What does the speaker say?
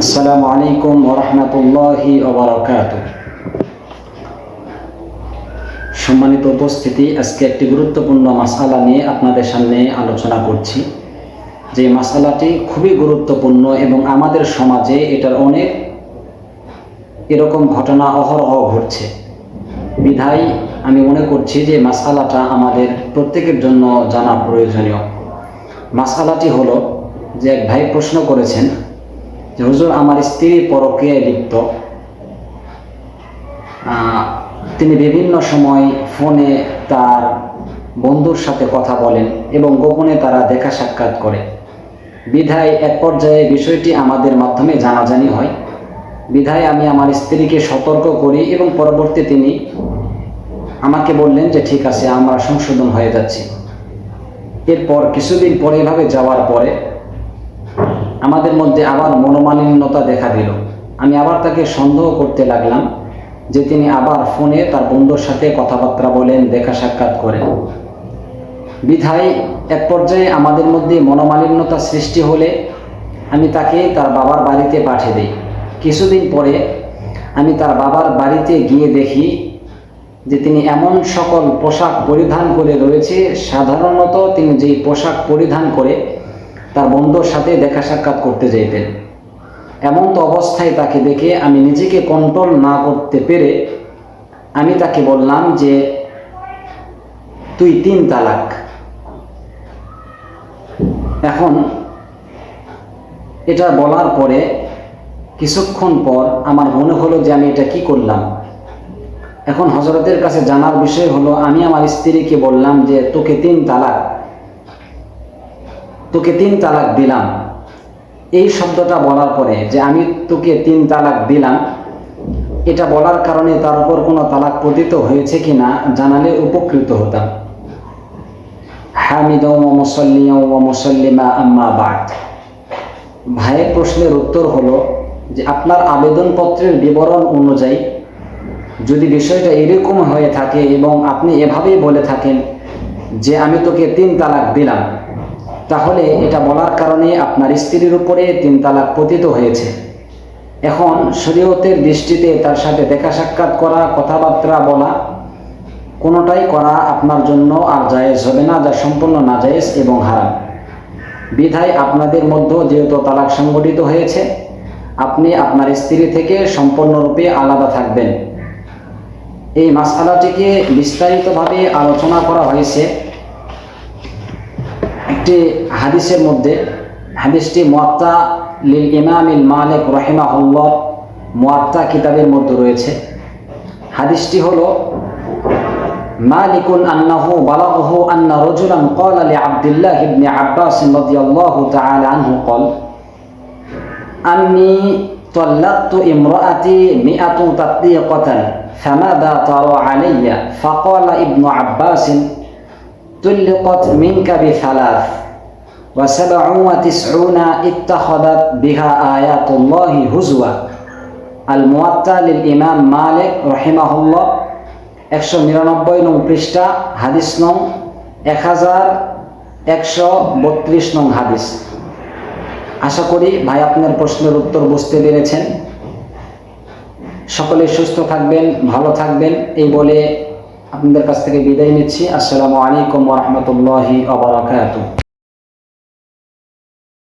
আসসালামু আলাইকুম ওয়া রাহমাতুল্লাহি ওয়া বারাকাতুহু। সম্মানিত উপস্থিতি, আজকে একটি গুরুত্বপূর্ণ মাসআলা নিয়ে আপনাদের সামনে আলোচনা করছি। যে মাসআলাটি খুবই গুরুত্বপূর্ণ এবং আমাদের সমাজে এটার অনেক এরকম ঘটনা অহরহ ঘটছে। বিধায় আমি মনে করছি যে মাসআলাটা আমাদের প্রত্যেকের জন্য জানা প্রয়োজনীয়। মাসআলাটি হলো যে এক ভাই প্রশ্ন করেছেন যে হুজুর, আমার স্ত্রী পরকীয়ায় লিপ্ত। তিনি বিভিন্ন সময় ফোনে তার বন্ধুর সাথে কথা বলেন এবং গোপনে তারা দেখা সাক্ষাৎ করে। বিধায় এক পর্যায়ে বিষয়টি আমাদের মাধ্যমে জানাজানি হয়। বিধায় আমি আমার স্ত্রীকে সতর্ক করি এবং পরবর্তী তিনি আমাকে বললেন যে ঠিক আছে, আমরা সংশোধন হয়ে যাচ্ছি। এরপর কিছুদিন পরে এভাবে যাওয়ার পরে আমাদের মধ্যে আবার মনোমালিন্যতা দেখা দিল। আমি আবার তাকে সন্দেহ করতে লাগলাম যে তিনি আবার ফোনে তার বন্ধুর সাথে কথাবার্তা বলেন, দেখা সাক্ষাৎ করেন। বিধায় এক পর্যায়ে আমাদের মধ্যে মনোমালিন্যতা সৃষ্টি হলে আমি তাকে তার বাবার বাড়িতে পাঠিয়ে দিই। কিছুদিন পরে আমি তার বাবার বাড়িতে গিয়ে দেখি যে তিনি এমন সকল পোশাক পরিধান করে রয়েছে, সাধারণত তিনি যেই পোশাক পরিধান করে তার বন্ধুর সাথে দেখা সাক্ষাৎ করতে যেতেন। এমন তো অবস্থায় তাকে দেখে আমি নিজেকে কন্ট্রোল না করতে পেরে আমি তাকে বললাম যে তুই 3 তালাক। এখন এটা বলার পরে কিছুক্ষণ পর আমার মনে হলো যে আমি এটা কি করলাম। এখন হযরতের কাছে জানার বিষয় হলো, আমি আমার স্ত্রীকে বললাম যে তোকে 3 তালাক দিলাম। এই শব্দটা বলার পরে যে আমি তোকে 3 তালাক দিলাম, এটা বলার কারণে তার উপর কোনো তালাক পতিত হয়েছে কিনা জানালে উপকৃত হতাম। হামিদাও ওয়া মুসাল্লিয়াও ওয়া মুসাল্লিমা আম্মা বা'দ। ভাইয়ের প্রশ্নের উত্তর হলো যে আপনার আবেদনপত্রের বিবরণ অনুযায়ী যদি বিষয়টা এরকম হয়ে থাকে এবং আপনি এভাবেই বলে থাকেন যে আমি তোকে 3 তালাক দিলাম, তাহলে এটা বলার কারণে আপনার স্ত্রীর উপরে 3 তালাক পতিত হয়েছে। এখন শরীয়তের দৃষ্টিতে তার সাথে দেখা সাক্ষাৎ করা, কথাবার্তা বলা কোনোটাই করা আপনার জন্য আর জায়েজ হবে না, যা সম্পূর্ণ নাজায়েজ এবং হারাম। বিধায় আপনাদের মধ্যে যেহেতু তালাক সংঘটিত হয়েছে, আপনি আপনার স্ত্রী থেকে সম্পূর্ণরূপে আলাদা থাকবেন। এই মাসআলাটিকে বিস্তারিতভাবে আলোচনা করা হয়েছে একটি হাদিসের মধ্যে। হাদিসটি মুয়াত্তা লিল ইমাম মালিক রাহিমাহুল্লাহ মুয়াত্তা কিতাবের মধ্যে রয়েছে। হাদিসটি হলো মালিকুন আন্নাহু বালাগাহু আন্না রাজুলান ক্বালা লি আব্দুল্লাহ ইবনে আব্বাস রাদিয়াল্লাহু তাআলা আনহু ক্বাল আন্নী তাল্লাকতু ইমরাআতি মিআতু তাতলিকাতান ফামাদা তারা আলাইয়া ফাকালা ইবনু আব্বাস তুল্লিকাত মিনকা বিসালাস ওয়া 97 ইত্তাখাযাত বিহা আয়াতুল্লাহি হুজওয়া। আল মুয়াত্তা লিল ইমাম মালিক রাহিমাহুল্লাহ 199 নং পৃষ্ঠা, হাদিস নং 1132 নং হাদিস। আশা করি ভাই আপনার প্রশ্নের উত্তর বুঝতে পেরেছেন। সকলে সুস্থ থাকবেন, ভালো থাকবেন এই বলে আপনাদের কাছ থেকে বিদায় নিচ্ছি। আসসালামু আলাইকুম ওয়া রাহমাতুল্লাহি ওয়া বারাকাতুহু।